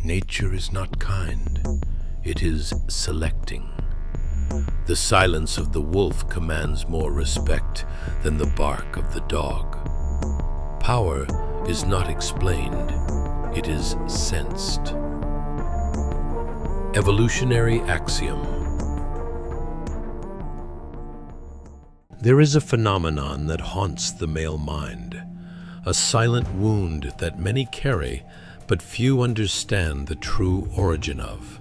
Nature is not kind, it is selecting. The silence of the wolf commands more respect than the bark of the dog. Power is not explained, it is sensed. Evolutionary axiom. There is a phenomenon that haunts the male mind, a silent wound that many carry, but few understand the true origin of.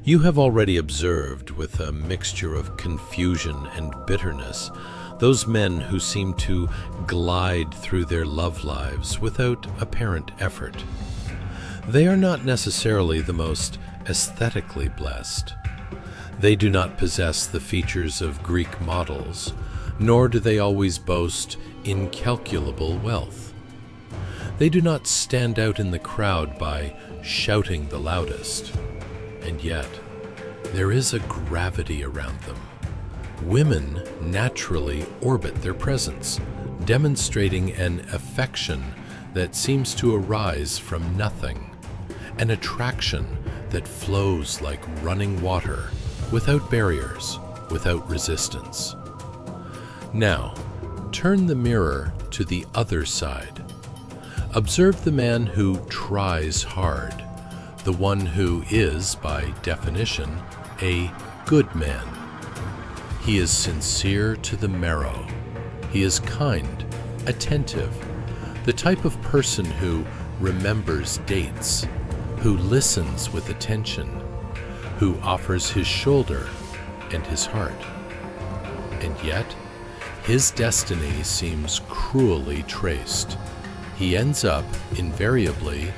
You have already observed, with a mixture of confusion and bitterness, those men who seem to glide through their love lives without apparent effort. They are not necessarily the most aesthetically blessed. They do not possess the features of Greek models, nor do they always boast incalculable wealth. They do not stand out in the crowd by shouting the loudest. And yet, there is a gravity around them. Women naturally orbit their presence, demonstrating an affection that seems to arise from nothing, an attraction that flows like running water, without barriers, without resistance. Now, turn the mirror to the other side. Observe the man who tries hard, the one who is, by definition, a good man. He is sincere to the marrow. He is kind, attentive, the type of person who remembers dates, who listens with attention, who offers his shoulder and his heart. And yet, his destiny seems cruelly traced. He ends up, invariably,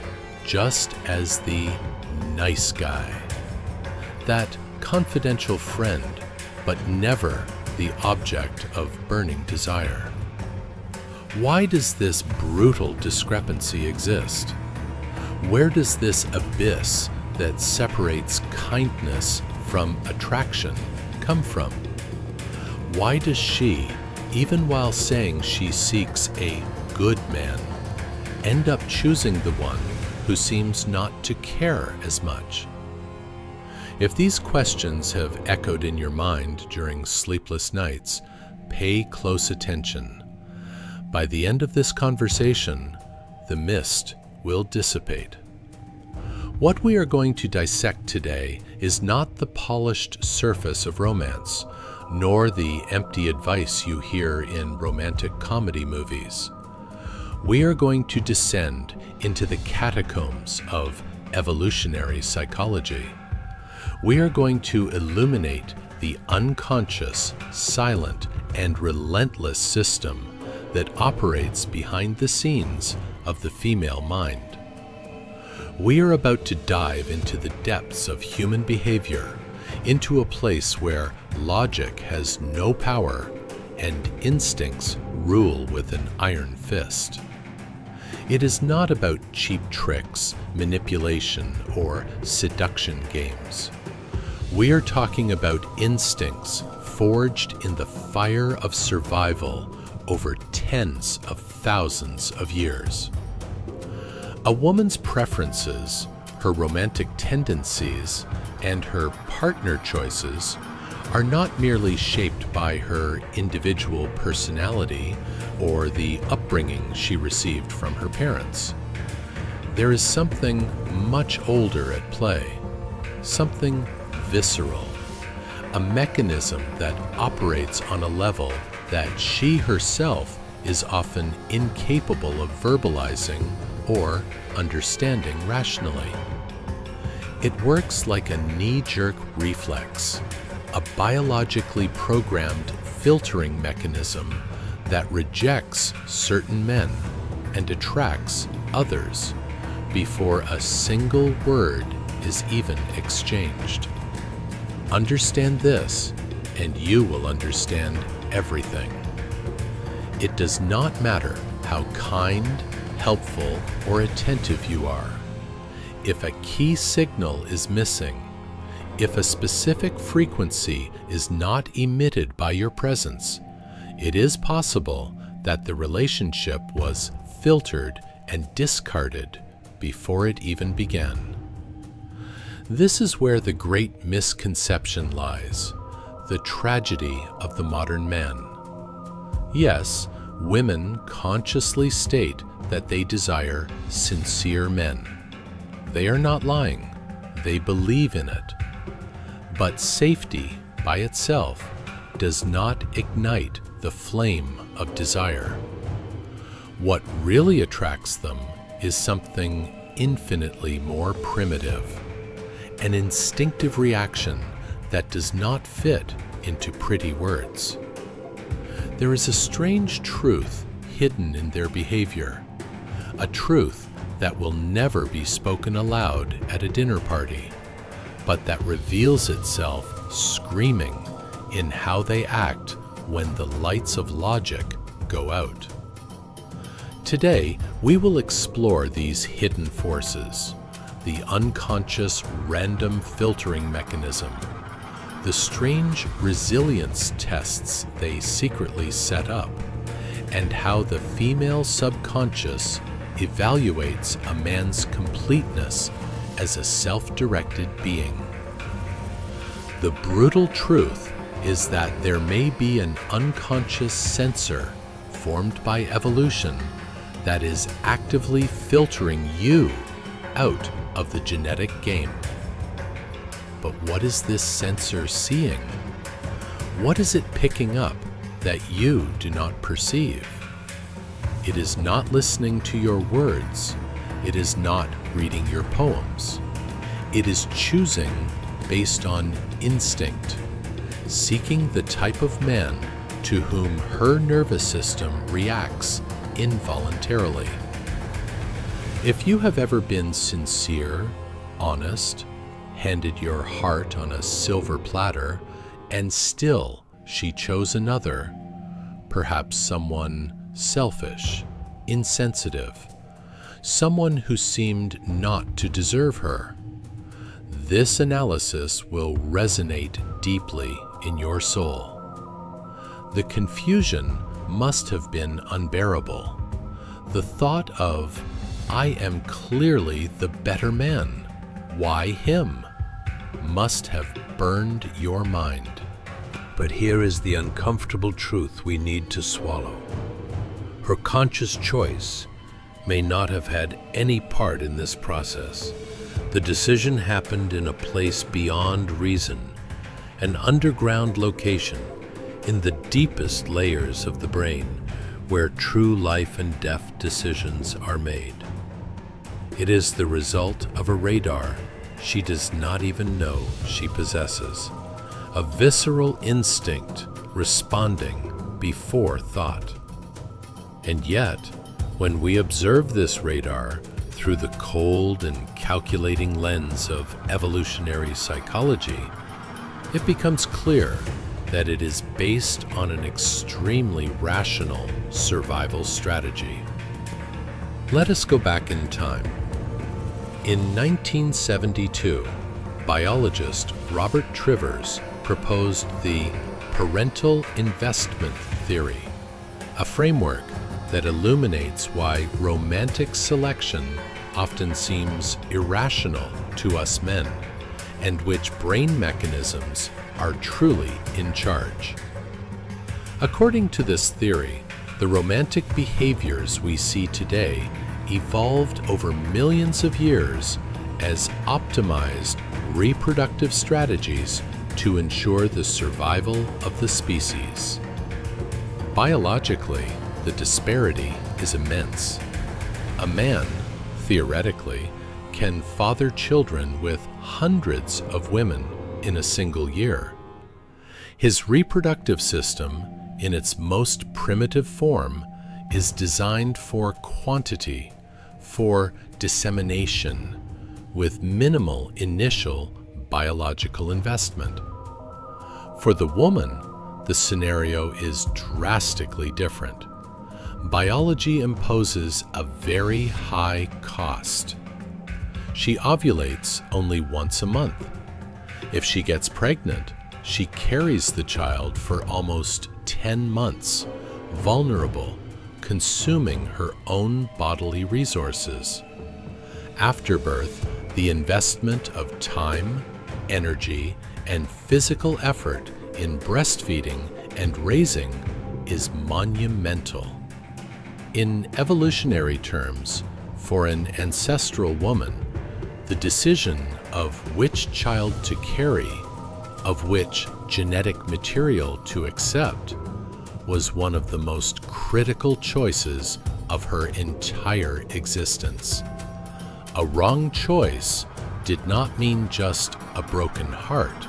just as the nice guy, that confidential friend, but never the object of burning desire. Why does this brutal discrepancy exist? Where does this abyss that separates kindness from attraction come from? Why does she, even while saying she seeks a good man, end up choosing the one who seems not to care as much? If these questions have echoed in your mind during sleepless nights, pay close attention. By the end of this conversation, the mist will dissipate. What we are going to dissect today is not the polished surface of romance, nor the empty advice you hear in romantic comedy movies. We are going to descend into the catacombs of evolutionary psychology. We are going to illuminate the unconscious, silent, and relentless system that operates behind the scenes of the female mind. We are about to dive into the depths of human behavior, into a place where logic has no power and instincts rule with an iron fist. It is not about cheap tricks, manipulation, or seduction games. We are talking about instincts forged in the fire of survival over tens of thousands of years. A woman's preferences, her romantic tendencies, and her partner choices are not merely shaped by her individual personality or the upbringing she received from her parents. There is something much older at play, something visceral, a mechanism that operates on a level that she herself is often incapable of verbalizing or understanding rationally. It works like a knee-jerk reflex, a biologically programmed filtering mechanism that rejects certain men and attracts others before a single word is even exchanged. Understand this, and you will understand everything. It does not matter how kind, helpful, or attentive you are. If a key signal is missing, if a specific frequency is not emitted by your presence, it is possible that the relationship was filtered and discarded before it even began. This is where the great misconception lies, the tragedy of the modern man. Yes, women consciously state that they desire sincere men. They are not lying, they believe in it. But safety, by itself, does not ignite the flame of desire. What really attracts them is something infinitely more primitive, an instinctive reaction that does not fit into pretty words. There is a strange truth hidden in their behavior, a truth that will never be spoken aloud at a dinner party, but that reveals itself screaming in how they act when the lights of logic go out. Today, we will explore these hidden forces, the unconscious random filtering mechanism, the strange resilience tests they secretly set up, and how the female subconscious evaluates a man's completeness as a self-directed being. The brutal truth is that there may be an unconscious censor formed by evolution that is actively filtering you out of the genetic game. But what is this censor seeing? What is it picking up that you do not perceive? It is not listening to your words. It is not reading your poems. It is choosing based on instinct, seeking the type of man to whom her nervous system reacts involuntarily. If you have ever been sincere, honest, handed your heart on a silver platter, and still she chose another, perhaps someone selfish, insensitive, someone who seemed not to deserve her, this analysis will resonate deeply in your soul. The confusion must have been unbearable. The thought of, I am clearly the better man, why him, must have burned your mind. But here is the uncomfortable truth we need to swallow. Her conscious choice may not have had any part in this process. The decision happened in a place beyond reason, an underground location in the deepest layers of the brain where true life and death decisions are made. It is the result of a radar she does not even know she possesses, a visceral instinct responding before thought. And yet, when we observe this radar through the cold and calculating lens of evolutionary psychology, it becomes clear that it is based on an extremely rational survival strategy. Let us go back in time. In 1972, biologist Robert Trivers proposed the parental investment theory, a framework that illuminates why romantic selection often seems irrational to us men, and which brain mechanisms are truly in charge. According to this theory, the romantic behaviors we see today evolved over millions of years as optimized reproductive strategies to ensure the survival of the species. Biologically, the disparity is immense. A man, theoretically, can father children with hundreds of women in a single year. His reproductive system, in its most primitive form, is designed for quantity, for dissemination, with minimal initial biological investment. For the woman, the scenario is drastically different. Biology imposes a very high cost. She ovulates only once a month. If she gets pregnant, she carries the child for almost 10 months, vulnerable, consuming her own bodily resources. After birth, The investment of time, energy, and physical effort in breastfeeding and raising is monumental. In evolutionary terms, for an ancestral woman, the decision of which child to carry, of which genetic material to accept, was one of the most critical choices of her entire existence. A wrong choice did not mean just a broken heart.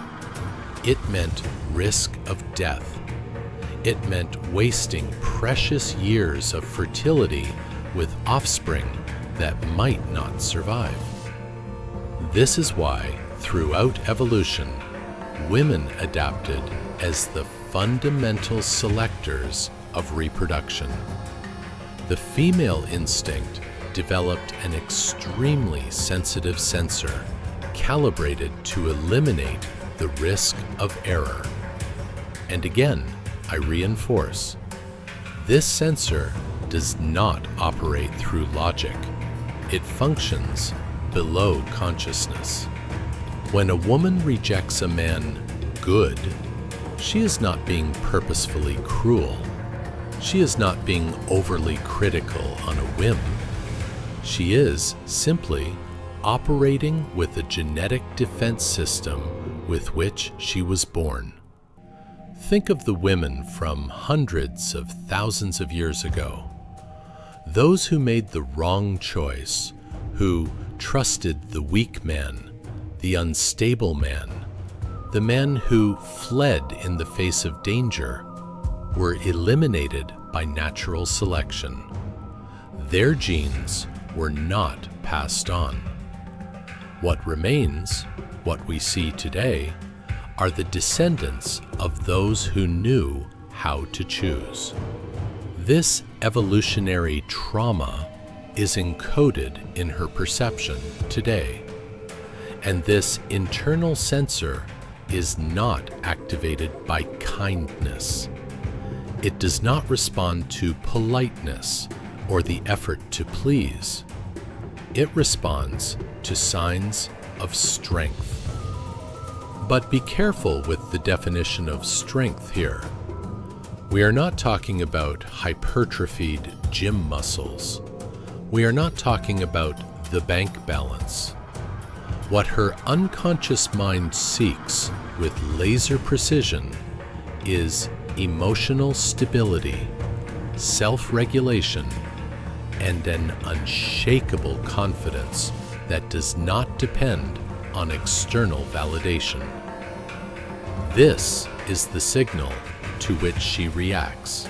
It meant risk of death. It meant wasting precious years of fertility with offspring that might not survive. This is why, throughout evolution, women adapted as the fundamental selectors of reproduction. The female instinct developed an extremely sensitive sensor calibrated to eliminate the risk of error. And again, I reinforce, this sensor does not operate through logic. It functions below consciousness. When a woman rejects a man good, she is not being purposefully cruel. She is not being overly critical on a whim. She is simply operating with the genetic defense system with which she was born. Think of the women from hundreds of thousands of years ago. Those who made the wrong choice, who trusted the weak man, the unstable man, the man who fled in the face of danger, were eliminated by natural selection. Their genes were not passed on. What remains, what we see today, are the descendants of those who knew how to choose. This evolutionary trauma is encoded in her perception today, and this internal sensor is not activated by kindness. It does not respond to politeness or the effort to please. It responds to signs of strength. But be careful with the definition of strength here. We are not talking about hypertrophied gym muscles. We are not talking about the bank balance. What her unconscious mind seeks with laser precision is emotional stability, self-regulation, and an unshakable confidence that does not depend on external validation. This is the signal to which she reacts,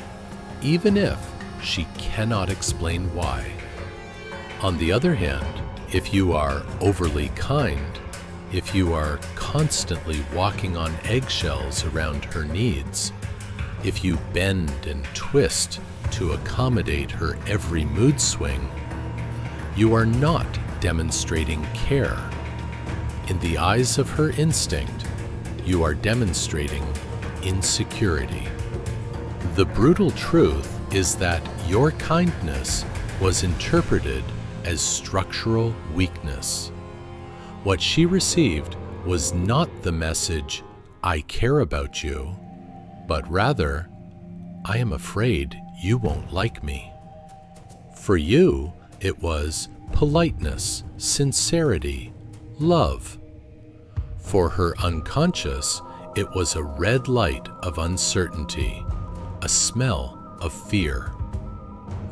even if she cannot explain why. On the other hand, if you are overly kind, if you are constantly walking on eggshells around her needs, if you bend and twist to accommodate her every mood swing, you are not demonstrating care. In the eyes of her instinct, you are demonstrating insecurity. The brutal truth is that your kindness was interpreted as structural weakness. What she received was not the message, "I care about you," but rather, "I am afraid you won't like me." For you, it was politeness, sincerity, love. For her unconscious, it was a red light of uncertainty, a smell of fear.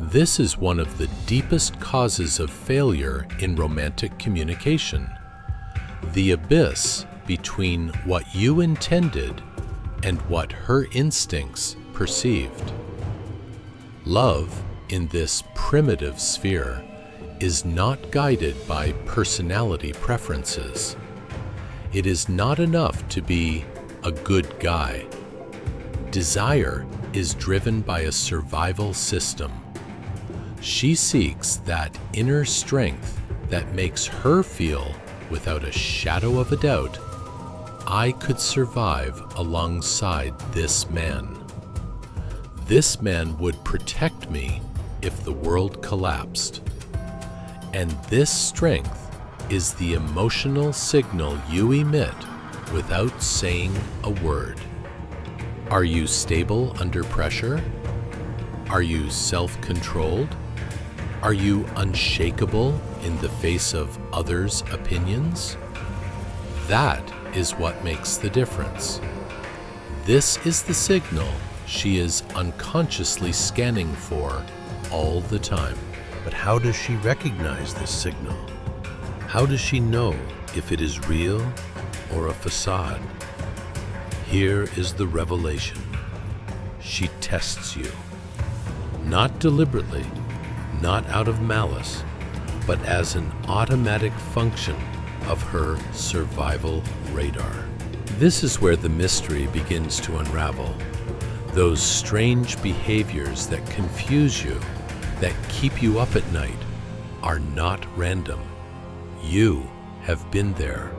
This is one of the deepest causes of failure in romantic communication. The abyss between what you intended and what her instincts perceived. Love, in this primitive sphere, is not guided by personality preferences. It is not enough to be a good guy. Desire is driven by a survival system. She seeks that inner strength that makes her feel, without a shadow of a doubt, I could survive alongside this man. This man would protect me if the world collapsed. And this strength is the emotional signal you emit without saying a word. Are you stable under pressure? Are you self-controlled? Are you unshakable in the face of others' opinions? That is what makes the difference. This is the signal she is unconsciously scanning for all the time. But how does she recognize this signal? How does she know if it is real or a facade? Here is the revelation. She tests you. Not deliberately, not out of malice, but as an automatic function of her survival radar. This is where the mystery begins to unravel. Those strange behaviors that confuse you, that keep you up at night, are not random. You have been there.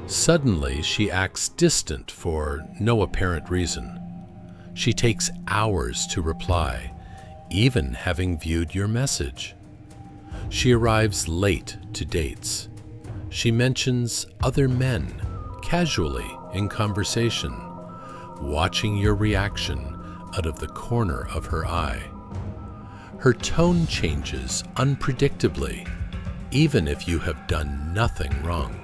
Suddenly, she acts distant for no apparent reason. She takes hours to reply, even having viewed your message. She arrives late to dates. She mentions other men casually in conversation, watching your reaction out of the corner of her eye. Her tone changes unpredictably, even if you have done nothing wrong.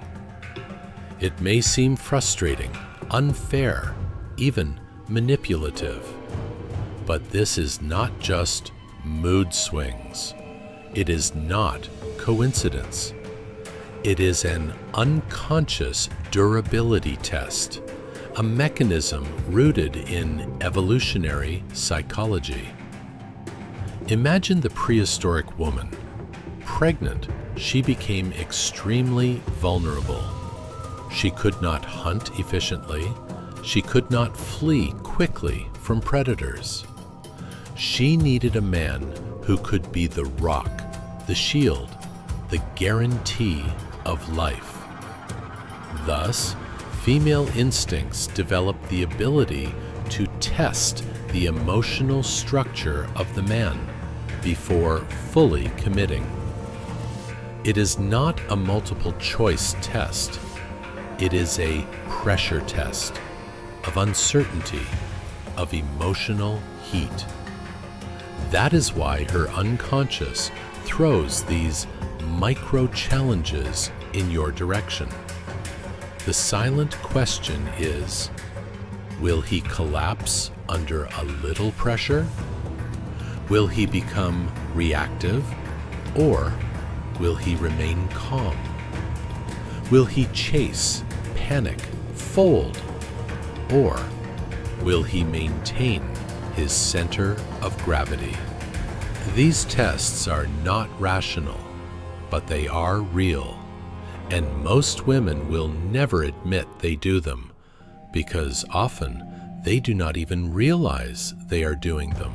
It may seem frustrating, unfair, even manipulative, but this is not just mood swings. It is not coincidence. It is an unconscious durability test, a mechanism rooted in evolutionary psychology. Imagine the prehistoric woman. Pregnant, she became extremely vulnerable. She could not hunt efficiently. She could not flee quickly from predators. She needed a man who could be the rock, the shield, the guarantee of life. Thus, female instincts develop the ability to test the emotional structure of the man before fully committing. It is not a multiple choice test. It is a pressure test of uncertainty, of emotional heat. That is why her unconscious throws these micro challenges in your direction. The silent question is, will he collapse under a little pressure? Will he become reactive, or will he remain calm? Will he chase, panic, fold, or will he maintain his center of gravity? These tests are not rational, but they are real, and most women will never admit they do them, because often they do not even realize they are doing them.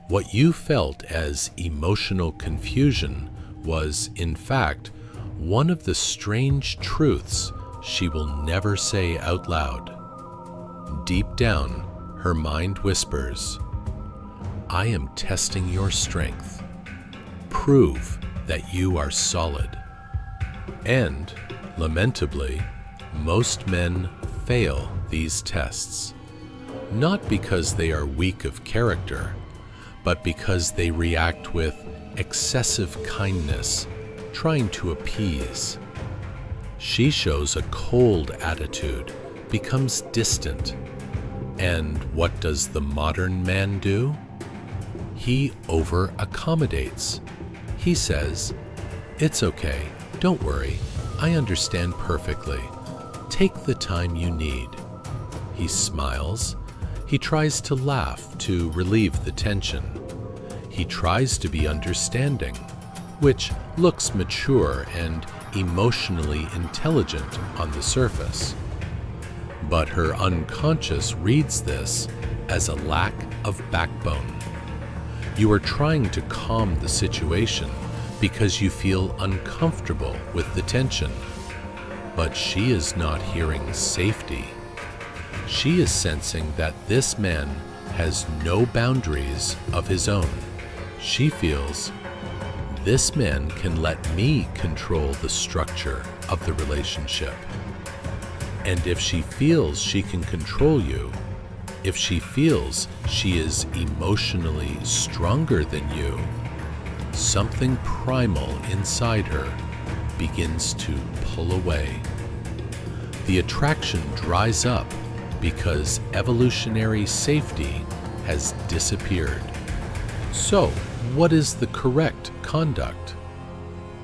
What you felt as emotional confusion was, in fact, one of the strange truths she will never say out loud. Deep down, her mind whispers, "I am testing your strength. Prove that you are solid." And, lamentably, most men fail these tests, not because they are weak of character, but because they react with excessive kindness, trying to appease. She shows a cold attitude, becomes distant. And what does the modern man do? He over-accommodates. He says, "It's okay, don't worry, I understand perfectly. Take the time you need." He smiles. He tries to laugh to relieve the tension. He tries to be understanding, which looks mature and emotionally intelligent on the surface. But her unconscious reads this as a lack of backbone. You are trying to calm the situation because you feel uncomfortable with the tension. But she is not hearing safety. She is sensing that this man has no boundaries of his own. She feels, This man can let me control the structure of the relationship. And if she feels she can control you, if she feels she is emotionally stronger than you, something primal inside her begins to pull away. The attraction dries up because evolutionary safety has disappeared. So, what is the correct conduct?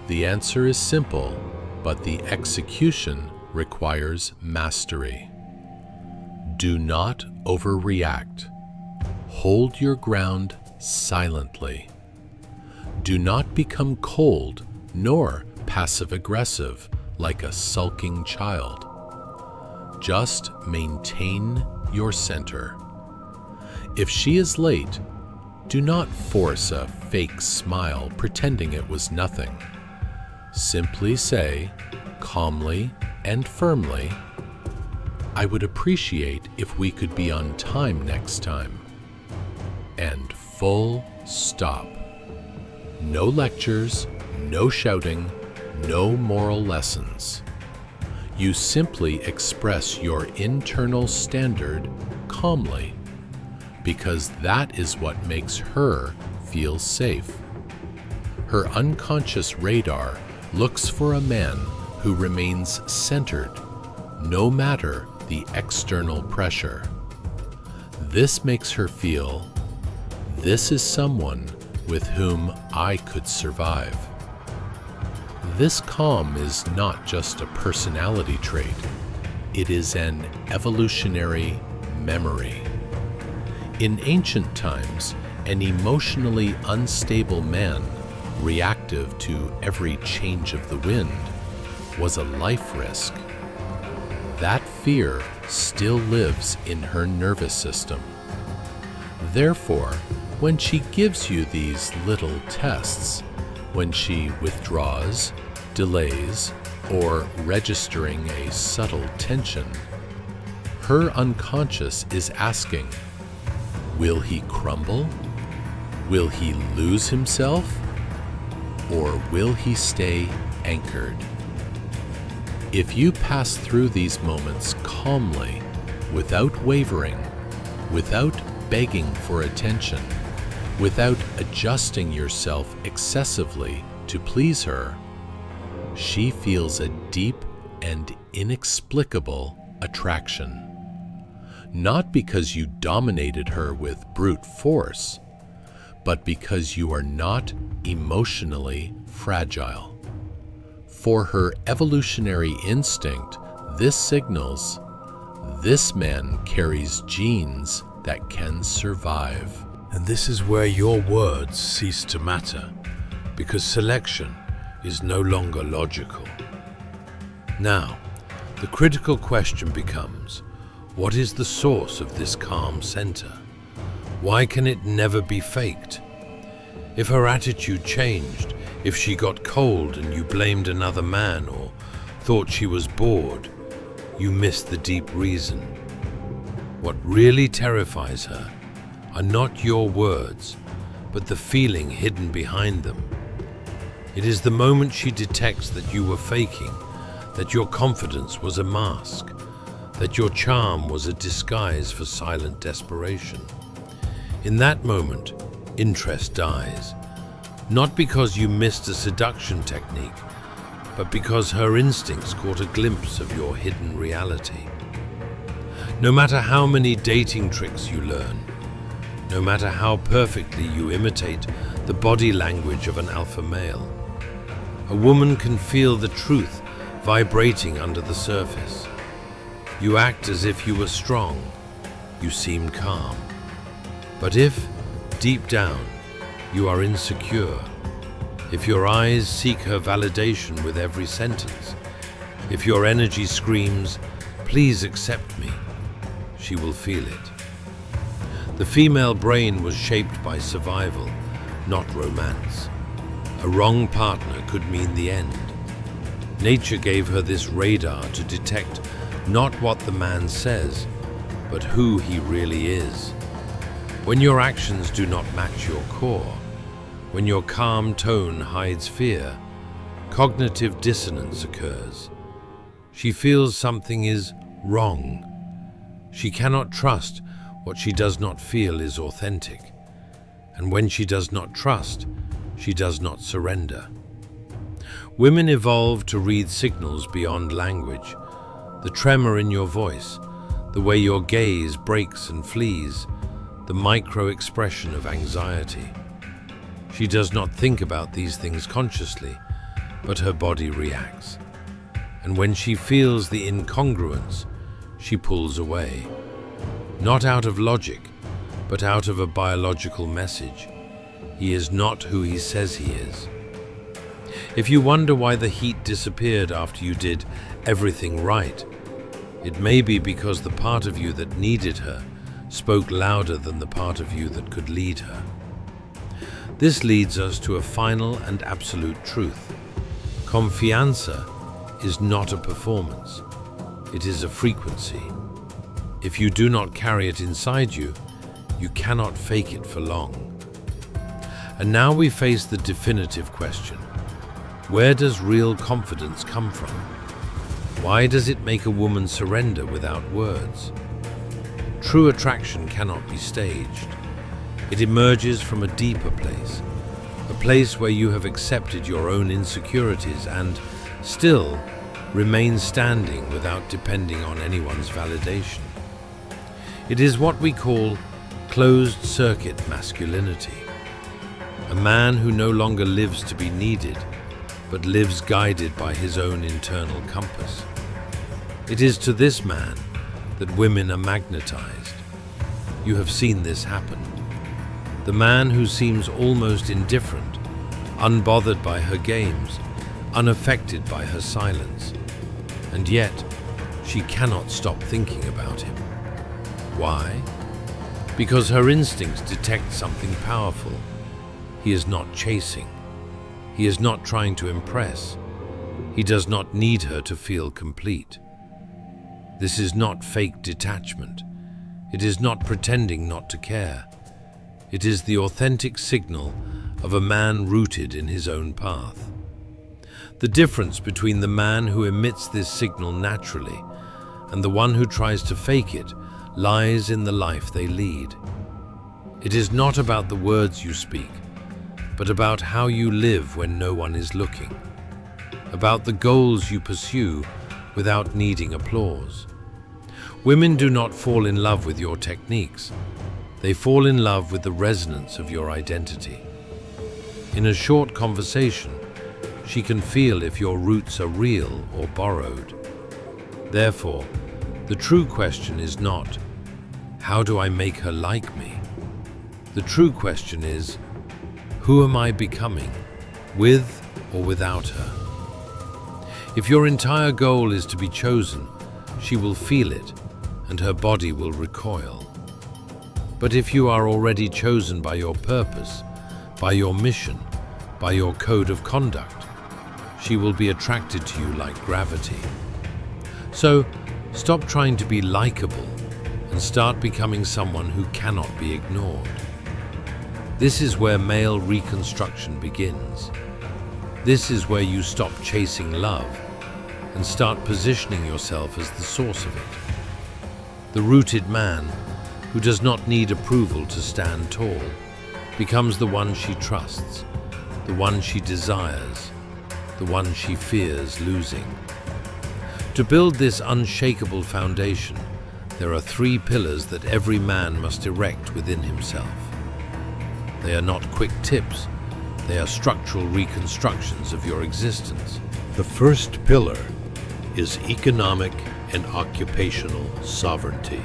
The answer is simple, but the execution requires mastery. Do not overreact. Hold your ground silently. Do not become cold nor passive-aggressive like a sulking child. Just maintain your center. If she is late, do not force a fake smile pretending it was nothing. Simply say, calmly and firmly, "I would appreciate if we could be on time next time." And full stop. No lectures, no shouting, no moral lessons. You simply express your internal standard calmly, because that is what makes her feel safe. Her unconscious radar looks for a man who remains centered, no matter the external pressure. This makes her feel, this is someone with whom I could survive. This calm is not just a personality trait, it is an evolutionary memory. In ancient times, an emotionally unstable man, reactive to every change of the wind, was a life risk. That fear still lives in her nervous system. Therefore, when she gives you these little tests, when she withdraws, delays, or registering a subtle tension, her unconscious is asking, will he crumble? Will he lose himself? Or will he stay anchored? If you pass through these moments calmly, without wavering, without begging for attention, without adjusting yourself excessively to please her, she feels a deep and inexplicable attraction. Not because you dominated her with brute force, but because you are not emotionally fragile. For her evolutionary instinct, this signals this man carries genes that can survive. And this is where your words cease to matter, because selection is no longer logical. Now, the critical question becomes, what is the source of this calm center? Why can it never be faked? If her attitude changed, if she got cold and you blamed another man or thought she was bored, you missed the deep reason. What really terrifies her are not your words, but the feeling hidden behind them. It is the moment she detects that you were faking, that your confidence was a mask, that your charm was a disguise for silent desperation. In that moment, interest dies, not because you missed a seduction technique, but because her instincts caught a glimpse of your hidden reality. No matter how many dating tricks you learn, no matter how perfectly you imitate the body language of an alpha male, a woman can feel the truth vibrating under the surface. You act as if you were strong, you seem calm. But if, deep down, you are insecure, if your eyes seek her validation with every sentence, if your energy screams, "Please accept me," she will feel it. The female brain was shaped by survival, not romance. A wrong partner could mean the end. Nature gave her this radar to detect not what the man says, but who he really is. When your actions do not match your core, When your calm tone hides fear, cognitive dissonance occurs. She feels something is wrong. She cannot trust what she does not feel is authentic. And when she does not trust, she does not surrender. Women evolve to read signals beyond language. The tremor in your voice, the way your gaze breaks and flees, the micro-expression of anxiety. She does not think about these things consciously, but her body reacts. And when she feels the incongruence, she pulls away. Not out of logic, but out of a biological message. He is not who he says he is. If you wonder why the heat disappeared after you did everything right, it may be because the part of you that needed her spoke louder than the part of you that could lead her. This leads us to a final and absolute truth. Confianza is not a performance. It is a frequency. If you do not carry it inside you, you cannot fake it for long. And now we face the definitive question. Where does real confidence come from? Why does it make a woman surrender without words? True attraction cannot be staged. It emerges from a deeper place, a place where you have accepted your own insecurities and still remain standing without depending on anyone's validation. It is what we call closed-circuit masculinity. A man who no longer lives to be needed, but lives guided by his own internal compass. It is to this man that women are magnetized. You have seen this happen. The man who seems almost indifferent, unbothered by her games, unaffected by her silence. And yet, she cannot stop thinking about him. Why? Because her instincts detect something powerful. He is not chasing. He is not trying to impress. He does not need her to feel complete. This is not fake detachment. It is not pretending not to care. It is the authentic signal of a man rooted in his own path. The difference between the man who emits this signal naturally and the one who tries to fake it lies in the life they lead. It is not about the words you speak, but about how you live when no one is looking, about the goals you pursue without needing applause. Women do not fall in love with your techniques. They fall in love with the resonance of your identity. In a short conversation, she can feel if your roots are real or borrowed. Therefore, the true question is not, how do I make her like me? The true question is, who am I becoming, with or without her? If your entire goal is to be chosen, she will feel it, and her body will recoil. But if you are already chosen by your purpose, by your mission, by your code of conduct, she will be attracted to you like gravity. So, stop trying to be likable and start becoming someone who cannot be ignored. This is where male reconstruction begins. This is where you stop chasing love and start positioning yourself as the source of it. The rooted man, who does not need approval to stand tall, becomes the one she trusts, the one she desires, the one she fears losing. To build this unshakable foundation, there are 3 pillars that every man must erect within himself. They are not quick tips, they are structural reconstructions of your existence. The first pillar is economic and occupational sovereignty.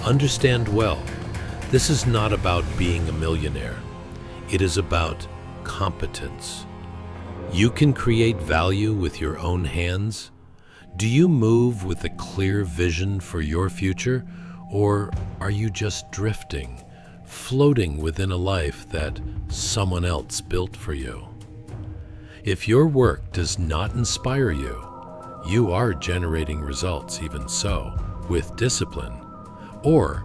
Understand well, this is not about being a millionaire. It is about competence. You can create value with your own hands. Do you move with a clear vision for your future, or are you just drifting, floating within a life that someone else built for you? If your work does not inspire you, you are generating results even so, with discipline. Or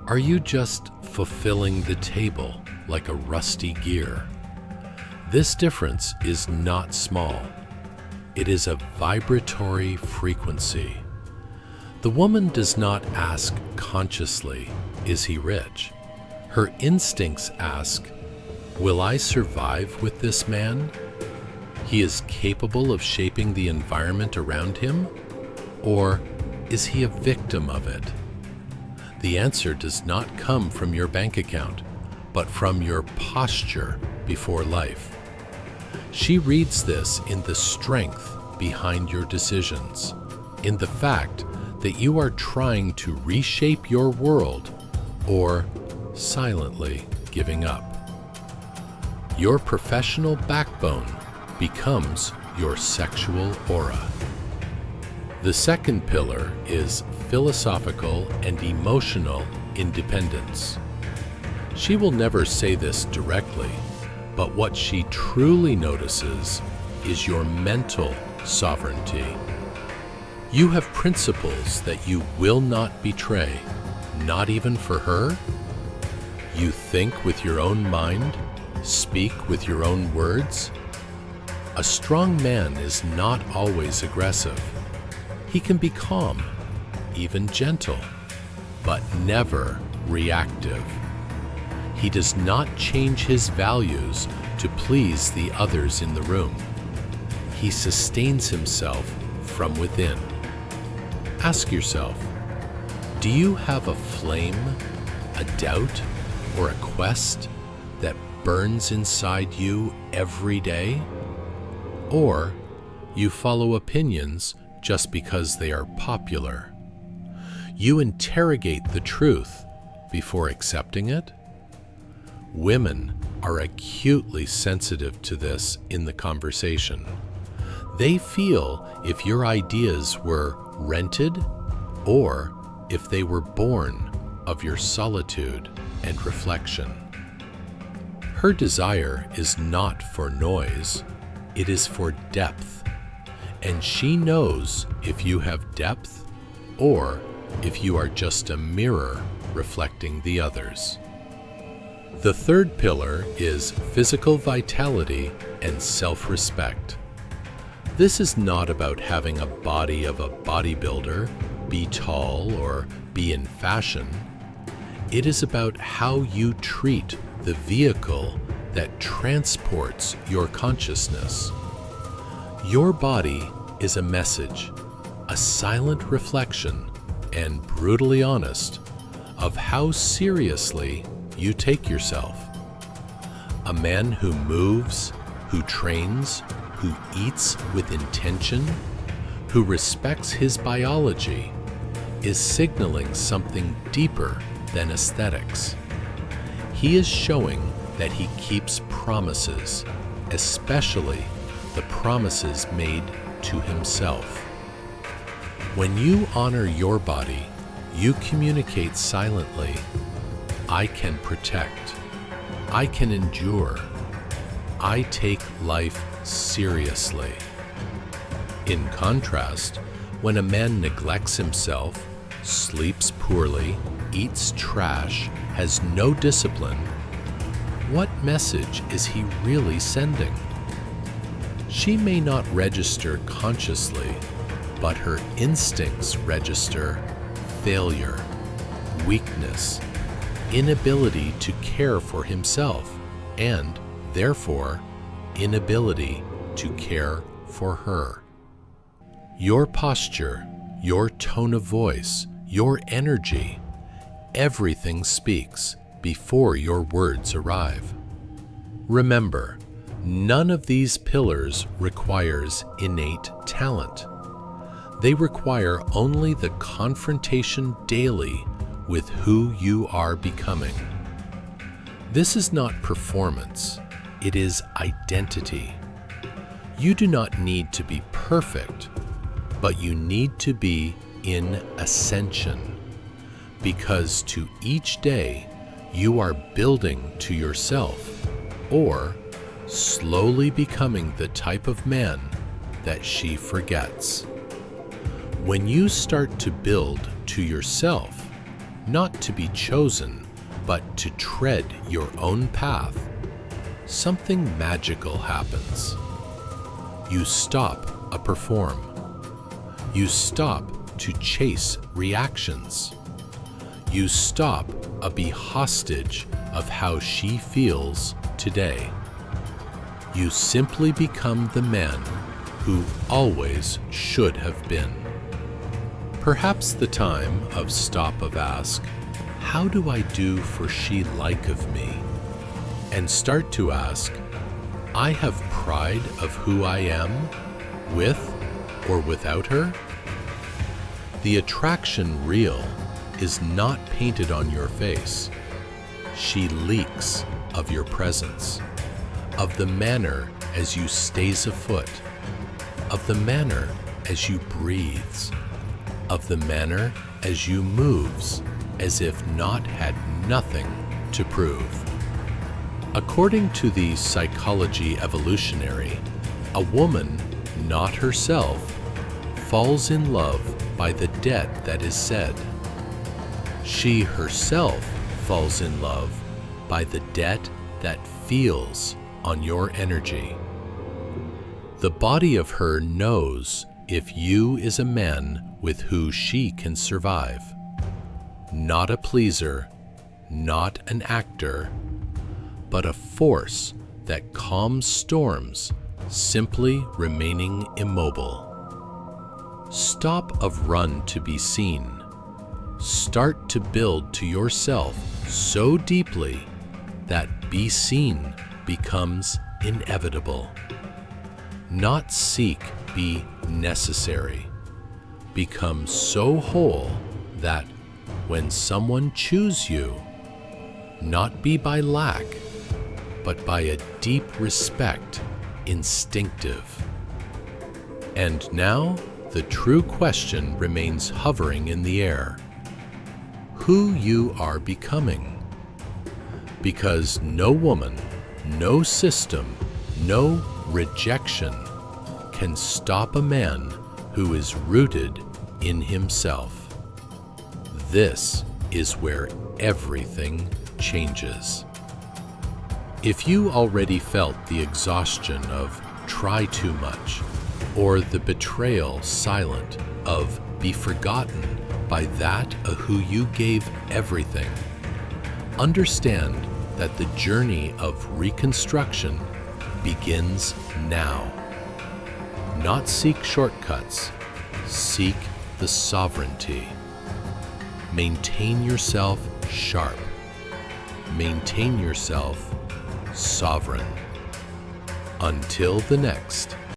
are you just fulfilling the table like a rusty gear? This difference is not small. It is a vibratory frequency. The woman does not ask consciously, "Is he rich?" Her instincts ask, "Will I survive with this man? He is capable of shaping the environment around him? Or is he a victim of it?" The answer does not come from your bank account, but from your posture before life. She reads this in the strength behind your decisions, in the fact that you are trying to reshape your world or silently giving up. Your professional backbone becomes your sexual aura. The second pillar is philosophical and emotional independence. She will never say this directly, but what she truly notices is your mental sovereignty. You have principles that you will not betray, not even for her. You think with your own mind, speak with your own words. A strong man is not always aggressive. He can be calm, even gentle, but never reactive. He does not change his values to please the others in the room. He sustains himself from within. Ask yourself, do you have a flame, a doubt, or a quest that burns inside you every day? Or you follow opinions just because they are popular? You interrogate the truth before accepting it? Women are acutely sensitive to this in the conversation. They feel if your ideas were rented or if they were born of your solitude and reflection. Her desire is not for noise, it is for depth. And she knows if you have depth or if you are just a mirror reflecting the others. The third pillar is physical vitality and self-respect. This is not about having a body of a bodybuilder, be tall, or be in fashion. It is about how you treat the vehicle that transports your consciousness. Your body is a message, a silent reflection, and brutally honest, of how seriously you take yourself. A man who moves, who trains, who eats with intention, who respects his biology, is signaling something deeper than aesthetics. He is showing that he keeps promises, especially the promises made to himself. When you honor your body, you communicate silently. I can protect. I can endure. I take life seriously. In contrast, when a man neglects himself, sleeps poorly, eats trash, has no discipline, what message is he really sending? She may not register consciously, but her instincts register failure, weakness, inability to care for himself, and, therefore, inability to care for her. Your posture, your tone of voice, your energy, everything speaks before your words arrive. Remember, none of these pillars requires innate talent. They require only the confrontation daily with who you are becoming. This is not performance, it is identity. You do not need to be perfect, but you need to be in ascension, because to each day you are building to yourself, or slowly becoming the type of man that she forgets. When you start to build to yourself, not to be chosen, but to tread your own path, something magical happens. You stop a perform. You stop to chase reactions. You stop a be hostage of how she feels today. You simply become the man who always should have been. Perhaps the time of stop of ask, how do I do for she like of me? And start to ask, I have pride of who I am, with or without her? The attraction real is not painted on your face. She leaks of your presence, of the manner as you stays afoot, of the manner as you breathes, of the manner as you moves, as if not had nothing to prove. According to the psychology evolutionary, a woman, not herself, falls in love by the debt that is said. She herself falls in love by the debt that feels on your energy. The body of her knows if you is a man with who she can survive. Not a pleaser, not an actor, but a force that calms storms, simply remaining immobile. Stop of run to be seen. Start to build to yourself so deeply that be seen becomes inevitable. Not seek be necessary. Become so whole that when someone choose you, not be by lack, but by a deep respect, instinctive. And now the true question remains hovering in the air. Who you are becoming. Because no woman, no system, no rejection can stop a man who is rooted in himself. This is where everything changes. If you already felt the exhaustion of try too much, or the betrayal silent of be forgotten by that of who you gave everything, understand that the journey of reconstruction begins now. Not seek shortcuts, seek the sovereignty. Maintain yourself sharp. Maintain yourself sovereign. Until the next